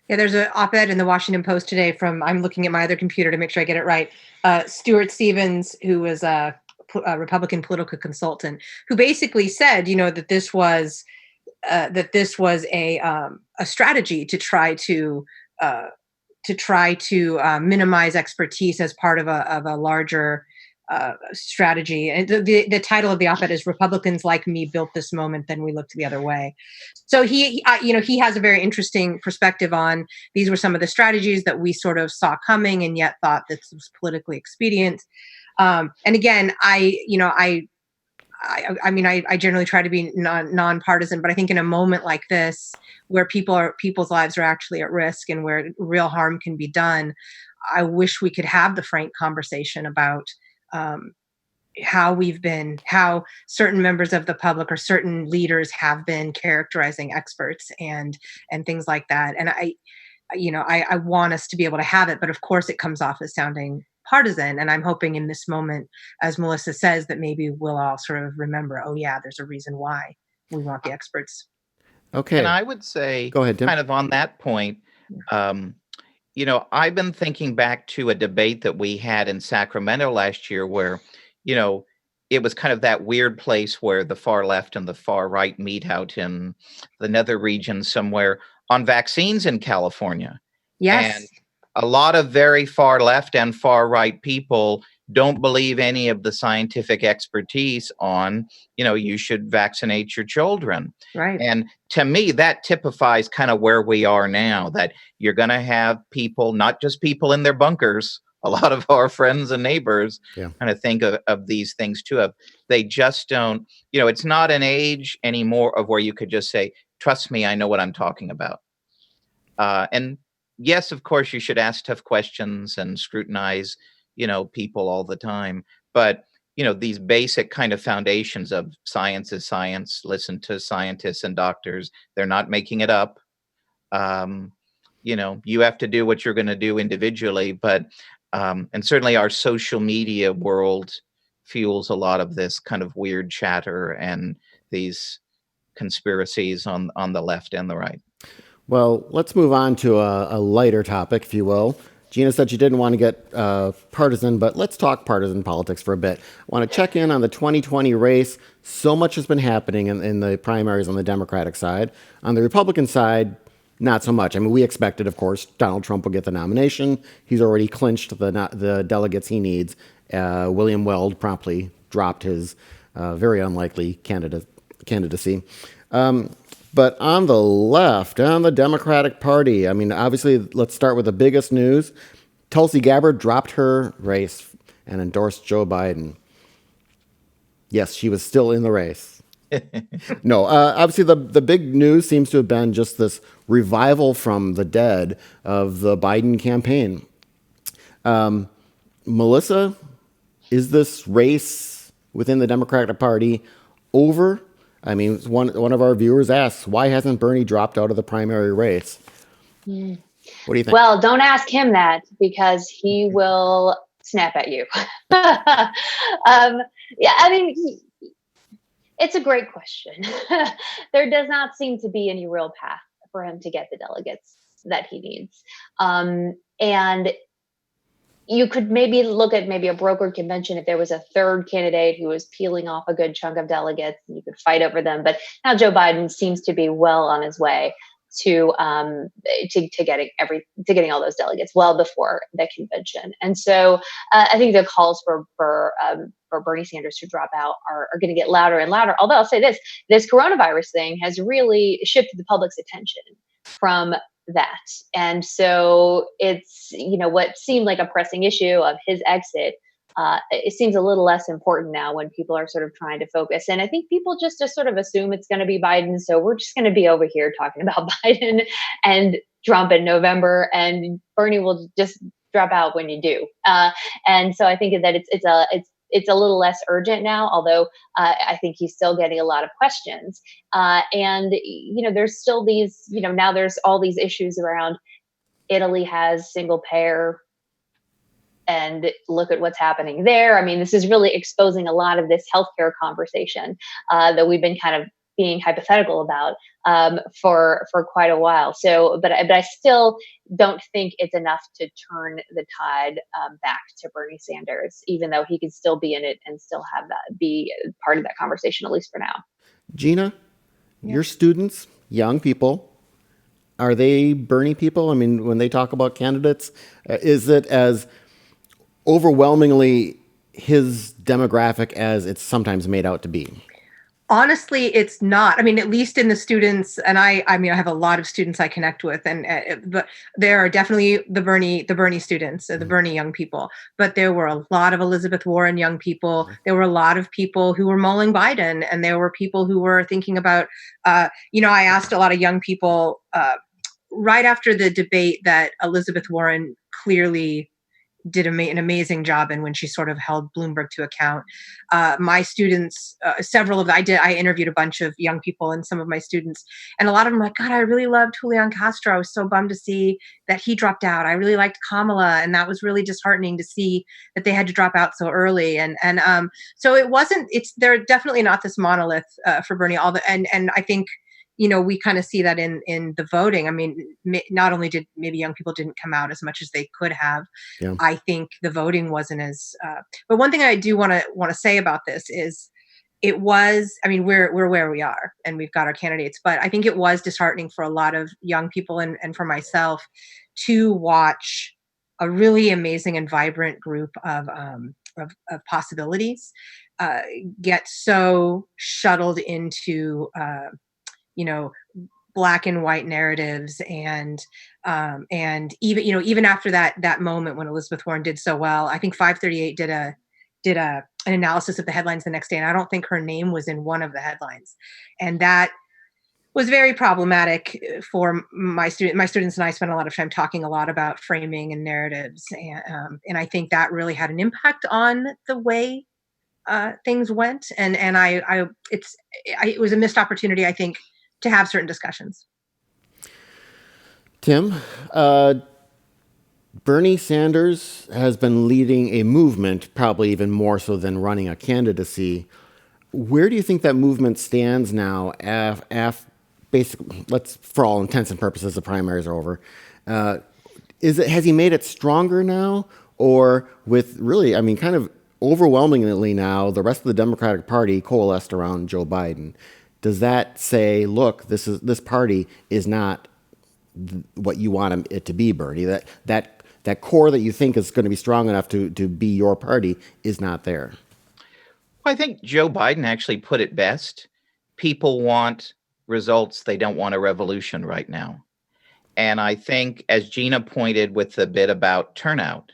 Yeah, there's an op-ed in the Washington Post today I'm looking at my other computer to make sure I get it right. Stuart Stevens, who was a Republican political consultant, who basically said, that this was a strategy to try to minimize expertise as part of a larger strategy. And the title of the op-ed is "Republicans Like Me Built This Moment, Then We Looked the Other Way." So he has a very interesting perspective on these were some of the strategies that we sort of saw coming and yet thought this was politically expedient. And again, I generally try to be nonpartisan, but I think in a moment like this, where people's lives are actually at risk and where real harm can be done, I wish we could have the frank conversation about how certain members of the public or certain leaders have been characterizing experts and things like that. And I want us to be able to have it, but of course it comes off as sounding partisan. And I'm hoping in this moment, as Melissa says, that maybe we'll all sort of remember, oh yeah, there's a reason why we want the experts. Okay. And I would say, go ahead, Tim. kind of on that point, I've been thinking back to a debate that we had in Sacramento last year where, you know, it was kind of that weird place where the far left and the far right meet out in the nether region somewhere on vaccines in California. And Yes. a lot of very far left and far right people don't believe any of the scientific expertise on, you should vaccinate your children. Right. And to me, that typifies kind of where we are now, that you're going to have people, not just people in their bunkers, a lot of our friends and neighbors Yeah. kind of think of these things too. They just don't, it's not an age anymore of where you could just say, trust me, I know what I'm talking about. And yes, of course, you should ask tough questions and scrutinize, people all the time. But, these basic kind of foundations of science is science, listen to scientists and doctors. They're not making it up. Um, you have to do what you're going to do individually. But, and certainly our social media world fuels a lot of this kind of weird chatter and these conspiracies on the left and the right. Well, let's move on to a lighter topic, if you will. Gina said she didn't want to get partisan, but let's talk partisan politics for a bit. I want to check in on the 2020 race. So much has been happening in the primaries on the Democratic side. On the Republican side, not so much. I mean, we expected, of course, Donald Trump will get the nomination. He's already clinched the delegates he needs. William Weld promptly dropped his very unlikely candidacy. But on the left, on the Democratic Party, I mean, obviously, let's start with the biggest news. Tulsi Gabbard dropped her race and endorsed Joe Biden. Yes, she was still in the race. No, obviously, the big news seems to have been just this revival from the dead of the Biden campaign. Melissa, is this race within the Democratic Party over? I mean, one of our viewers asks, why hasn't Bernie dropped out of the primary race? What do you think? Well, don't ask him that because he will snap at you. Yeah, I mean, it's a great question. There does not seem to be any real path for him to get the delegates that he needs. And you could maybe look at maybe a brokered convention if there was a third candidate who was peeling off a good chunk of delegates and you could fight over them. But now Joe Biden seems to be well on his way to getting all those delegates well before the convention. And so I think the calls for Bernie Sanders to drop out are going to get louder and louder. Although I'll say this coronavirus thing has really shifted the public's attention from that. And so it's, what seemed like a pressing issue of his exit, it seems a little less important now when people are sort of trying to focus. And I think people just sort of assume it's going to be Biden. So we're just going to be over here talking about Biden and Trump in November, and Bernie will just drop out when you do. And so I think that it's a little less urgent now, although I think he's still getting a lot of questions. And, there's still these, now there's all these issues around Italy has single payer, and look at what's happening there. I mean, this is really exposing a lot of this healthcare conversation that we've been kind of being hypothetical about for quite a while. So, but I still don't think it's enough to turn the tide back to Bernie Sanders, even though he could still be in it and still have that be part of that conversation, at least for now. Gina, your students, young people, are they Bernie people? I mean, when they talk about candidates, is it as overwhelmingly his demographic as it's sometimes made out to be? Honestly, it's not. I mean, at least in the students, and I have a lot of students I connect with, and but there are definitely the Bernie students, the Bernie young people. But there were a lot of Elizabeth Warren young people. There were a lot of people who were mulling Biden, and there were people who were thinking about. I asked a lot of young people right after the debate that Elizabeth Warren clearly did an amazing job in, when she sort of held Bloomberg to account. My students, I interviewed a bunch of young people and some of my students, and a lot of them were like, God, I really loved Julian Castro. I was so bummed to see that he dropped out. I really liked Kamala, and that was really disheartening to see that they had to drop out so early. And so they're definitely not this monolith for Bernie. And I think we kind of see that in the voting. I mean, not only did maybe young people didn't come out as much as they could have, Yeah. I think the voting wasn't as. But one thing I do want to say about this is, it was. I mean, we're where we are, and we've got our candidates. But I think it was disheartening for a lot of young people and for myself to watch a really amazing and vibrant group of possibilities get so shuttled into you know black and white narratives, and even after that moment when Elizabeth Warren did so well. I think 538 did an analysis of the headlines the next day, and I don't think her name was in one of the headlines, and that was very problematic for my students and I spent a lot of time talking a lot about framing and narratives, and I think that really had an impact on the way things went, and it was a missed opportunity, I think, to have certain discussions. Tim, Bernie Sanders has been leading a movement, probably even more so than running a candidacy. Where do you think that movement stands now? Basically, for all intents and purposes, the primaries are over. Has he made it stronger now, or with really, I mean, kind of overwhelmingly now, the rest of the Democratic Party coalesced around Joe Biden? Does that say, look, this party is not what you want it to be, Bernie? That core that you think is going to be strong enough to be your party is not there. Well, I think Joe Biden actually put it best. People want results. They don't want a revolution right now. And I think, as Gina pointed with the bit about turnout,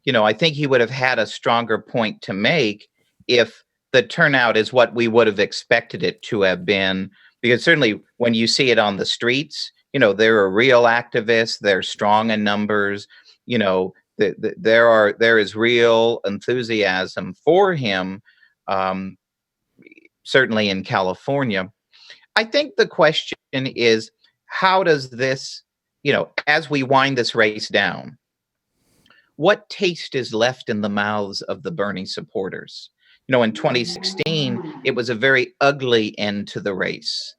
I think he would have had a stronger point to make if the turnout is what we would have expected it to have been. Because certainly when you see it on the streets, there are real activists, they're strong in numbers, there is real enthusiasm for him, certainly in California. I think the question is, how does this, as we wind this race down, what taste is left in the mouths of the Bernie supporters? In 2016, it was a very ugly end to the race.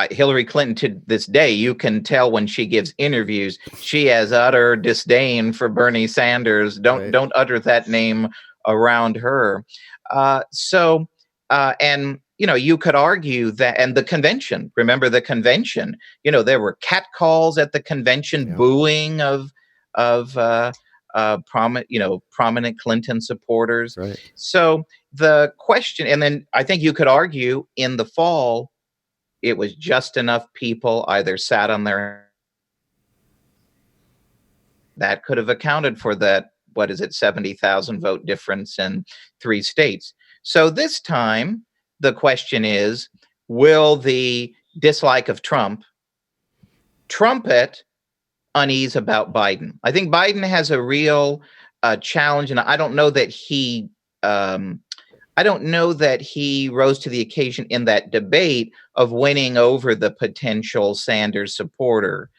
Hillary Clinton, to this day, you can tell when she gives interviews, she has utter disdain for Bernie Sanders. Don't utter that name around her. You could argue that, and the convention, remember the convention, there were catcalls at the convention, booing of prominent Clinton supporters. Right. So the question, and then I think you could argue in the fall, it was just enough people either sat on their, that could have accounted for that, 70,000 vote difference in 3 states. So this time, the question is, will the dislike of Trump trumpet unease about Biden? I think Biden has a real challenge, and I don't know that he rose to the occasion in that debate of winning over the potential Sanders supporter.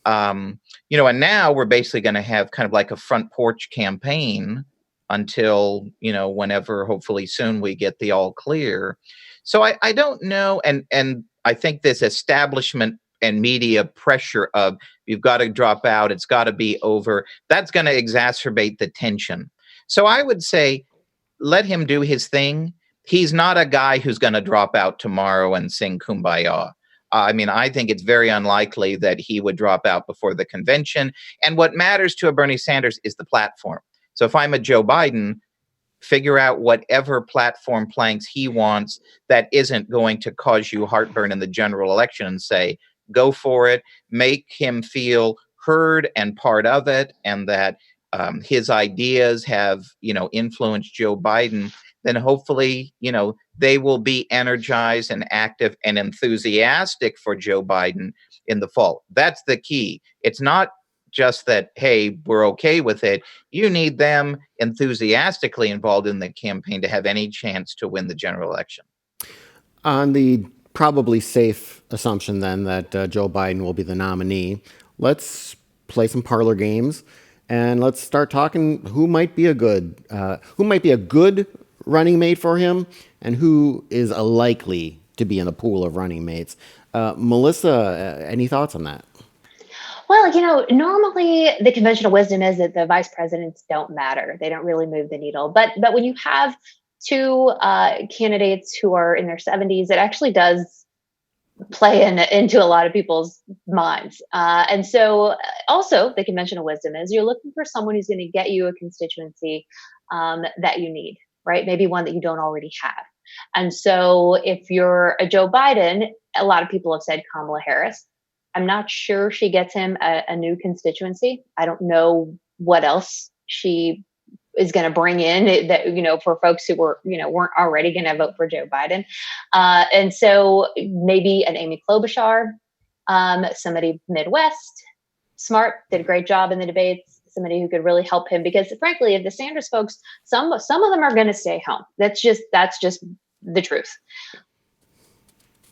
And now we're basically going to have kind of like a front porch campaign until, whenever, hopefully soon, we get the all clear. So I don't know. And I think this establishment and media pressure of, you've got to drop out, it's got to be over, that's going to exacerbate the tension. So I would say, let him do his thing. He's not a guy who's going to drop out tomorrow and sing Kumbaya. I think it's very unlikely that he would drop out before the convention. And what matters to a Bernie Sanders is the platform. So if I'm a Joe Biden, figure out whatever platform planks he wants that isn't going to cause you heartburn in the general election, and say, go for it, make him feel heard and part of it, and that his ideas have, influenced Joe Biden. Then hopefully, they will be energized and active and enthusiastic for Joe Biden in the fall. That's the key. It's not just that, hey, we're okay with it. You need them enthusiastically involved in the campaign to have any chance to win the general election. On the probably safe assumption then that Joe Biden will be the nominee, let's play some parlor games and let's start talking who might be a good running mate for him and who is a likely to be in the pool of running mates. Melissa, any thoughts on that? Well, normally the conventional wisdom is that the vice presidents don't matter; they don't really move the needle. But when you have two candidates who are in their 70s, it actually does play into a lot of people's minds. And so, also, the conventional wisdom is you're looking for someone who's going to get you a constituency that you need, right? Maybe one that you don't already have. And so, if you're a Joe Biden, a lot of people have said Kamala Harris. I'm not sure she gets him a new constituency. I don't know what else she is going to bring in that, for folks who weren't already going to vote for Joe Biden. And so maybe an Amy Klobuchar, somebody Midwest, smart, did a great job in the debates, somebody who could really help him, because frankly, if the Sanders folks, some of them are going to stay home. That's just the truth.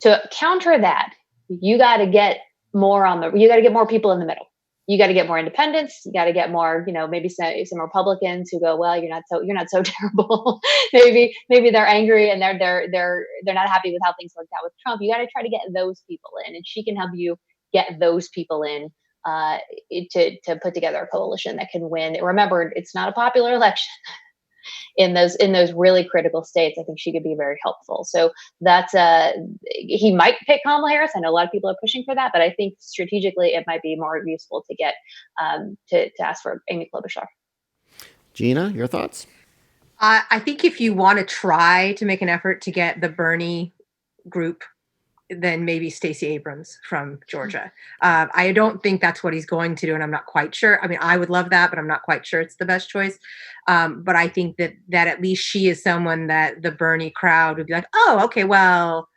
To counter that, you got to get you got to get more people in the middle. You got to get more independents. You got to get more, maybe some Republicans who go, well, you're not so terrible. maybe they're angry and they're not happy with how things worked out with Trump. You got to try to get those people in, and she can help you get those people in to put together a coalition that can win. Remember, it's not a popular election. In those really critical states, I think she could be very helpful. So that's he might pick Kamala Harris. I know a lot of people are pushing for that, but I think strategically it might be more useful to get to ask for Amy Klobuchar. Gina, your thoughts? I think if you want to try to make an effort to get the Bernie group, then maybe Stacey Abrams from Georgia. I don't think that's what he's going to do, and I'm not quite sure. I mean, I would love that, but I'm not quite sure it's the best choice. But I think that at least she is someone that the Bernie crowd would be like, oh, okay, well,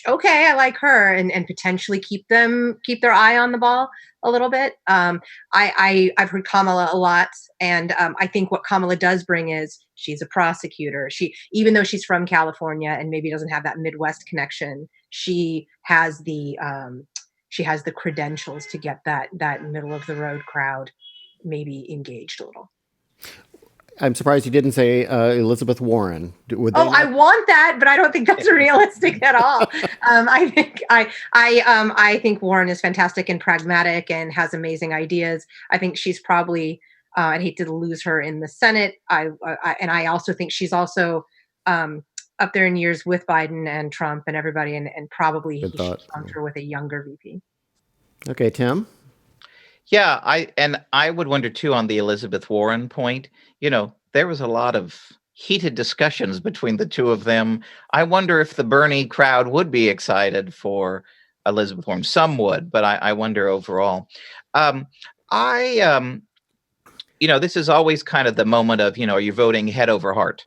okay, I like her, and potentially keep their eye on the ball a little bit. I've heard Kamala a lot, and I think what Kamala does bring is she's a prosecutor. Even though she's from California and maybe doesn't have that Midwest connection, she has the credentials to get that middle of the road crowd maybe engaged a little. I'm surprised you didn't say Elizabeth Warren. I want that, but I don't think that's realistic at all. I think Warren is fantastic and pragmatic and has amazing ideas. I think she's probably. I'd hate to lose her in the Senate. And I also think she's also up there in years with Biden and Trump and everybody, and probably he should sponsor with a younger VP. Okay, Tim. Yeah, I would wonder too on the Elizabeth Warren point. There was a lot of heated discussions between the two of them. I wonder if the Bernie crowd would be excited for Elizabeth Warren. Some would, but I wonder overall. This is always kind of the moment of, are you voting head over heart?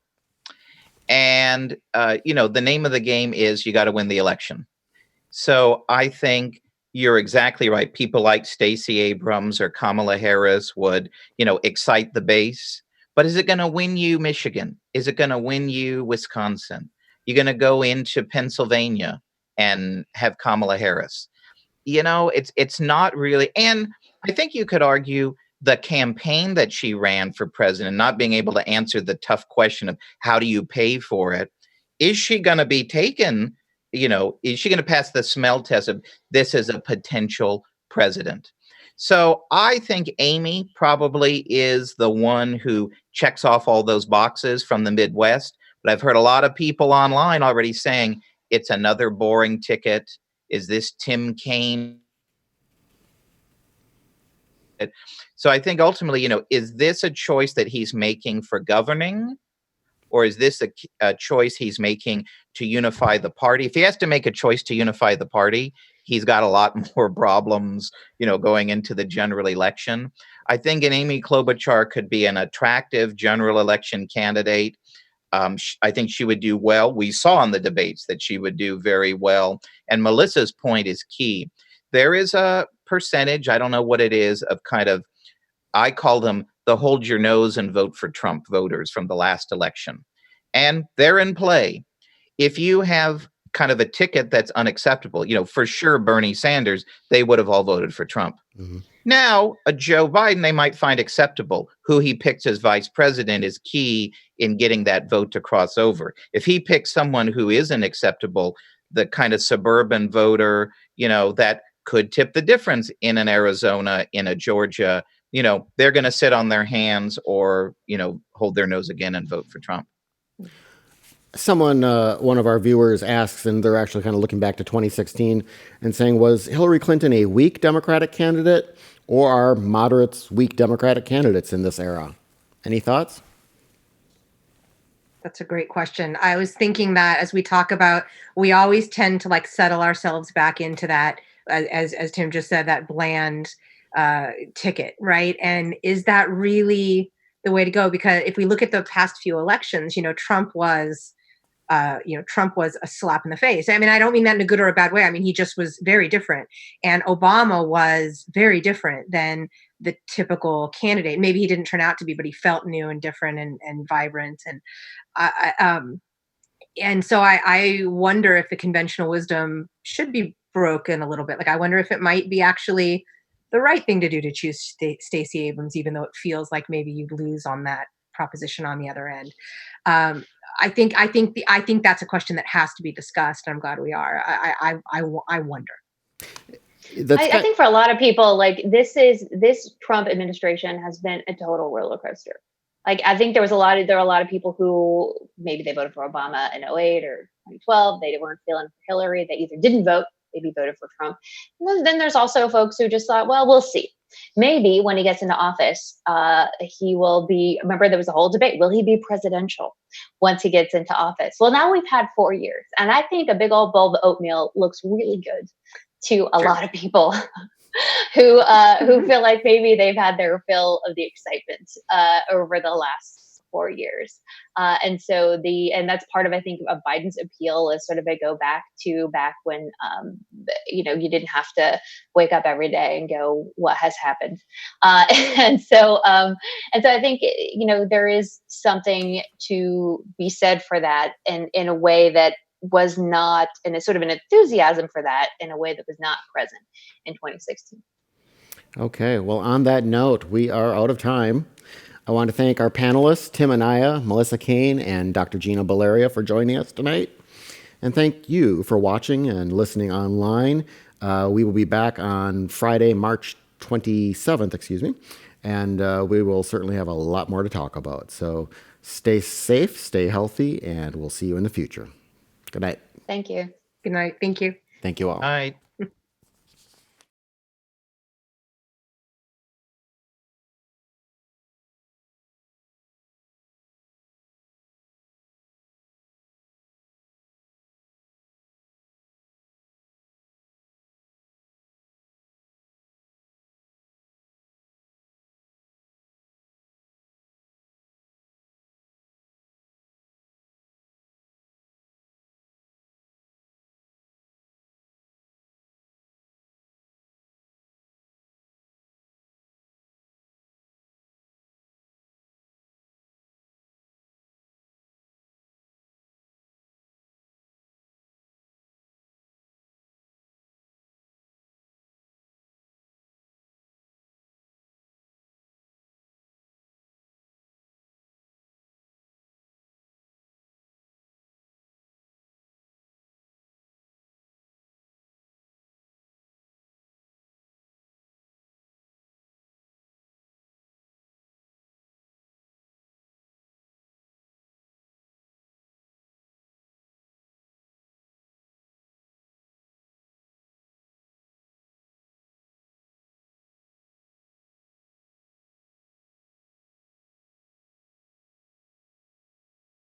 And, the name of the game is you got to win the election. So I think you're exactly right. People like Stacey Abrams or Kamala Harris would, excite the base. But is it going to win you Michigan? Is it going to win you Wisconsin? You're going to go into Pennsylvania and have Kamala Harris. It's not really. And I think you could argue the campaign that she ran for president, not being able to answer the tough question of how do you pay for it? Is she going to be taken? Is she going to pass the smell test of this as a potential president? So I think Amy probably is the one who checks off all those boxes from the Midwest. But I've heard a lot of people online already saying it's another boring ticket. Is this Tim Kaine? So I think ultimately, is this a choice that he's making for governing? Or is this a choice he's making to unify the party? If he has to make a choice to unify the party, he's got a lot more problems, going into the general election. I think an Amy Klobuchar could be an attractive general election candidate. I think she would do well. We saw in the debates that she would do very well. And Melissa's point is key. There is a percentage, I don't know what it is, of kind of, I call them the hold your nose and vote for Trump voters from the last election. And they're in play. If you have kind of a ticket that's unacceptable, for sure, Bernie Sanders, they would have all voted for Trump. Mm-hmm. Now, a Joe Biden, they might find acceptable. Who he picks as vice president is key in getting that vote to cross over. If he picks someone who isn't acceptable, the kind of suburban voter, that could tip the difference in an Arizona, in a Georgia, they're going to sit on their hands or, hold their nose again and vote for Trump. Someone, one of our viewers asks, and they're actually kind of looking back to 2016 and saying, was Hillary Clinton a weak Democratic candidate, or are moderates weak Democratic candidates in this era? Any thoughts? That's a great question. I was thinking that as we talk about, we always tend to like settle ourselves back into that, as Tim just said, that bland ticket, right? And is that really the way to go? Because if we look at the past few elections, Trump was a slap in the face. I mean, I don't mean that in a good or a bad way. I mean, he just was very different. And Obama was very different than the typical candidate. Maybe he didn't turn out to be, but he felt new and different and vibrant. And so I wonder if the conventional wisdom should be broken a little bit. Like, I wonder if it might be actually the right thing to do to choose Stacey Abrams, even though it feels like maybe you'd lose on that proposition on the other end. I think that's a question that has to be discussed. I'm glad we are. I wonder. I think for a lot of people, like this Trump administration has been a total roller coaster. Like, I think there are a lot of people who maybe they voted for Obama in 2008 or 2012. They weren't feeling for Hillary. They either didn't vote, maybe voted for Trump. And then there's also folks who just thought, well, we'll see. Maybe when he gets into office, he will be, remember there was a whole debate, will he be presidential once he gets into office? Well, now we've had 4 years. And I think a big old bowl of oatmeal looks really good to a lot of people who feel like maybe they've had their fill of the excitement over the last 4 years. And that's part of, I think, of Biden's appeal is sort of a go back when, you didn't have to wake up every day and go, what has happened? And so I think, there is something to be said for that, and in a way that was not, and it's sort of an enthusiasm for that in a way that was not present in 2016. Okay, well, on that note, we are out of time. I want to thank our panelists, Tim Anaya, Melissa Kane, and Dr. Gina Baleria for joining us tonight. And thank you for watching and listening online. We will be back on Friday, March 27th, and we will certainly have a lot more to talk about. So stay safe, stay healthy, and we'll see you in the future. Good night. Thank you. Good night. Thank you. Thank you all. All right.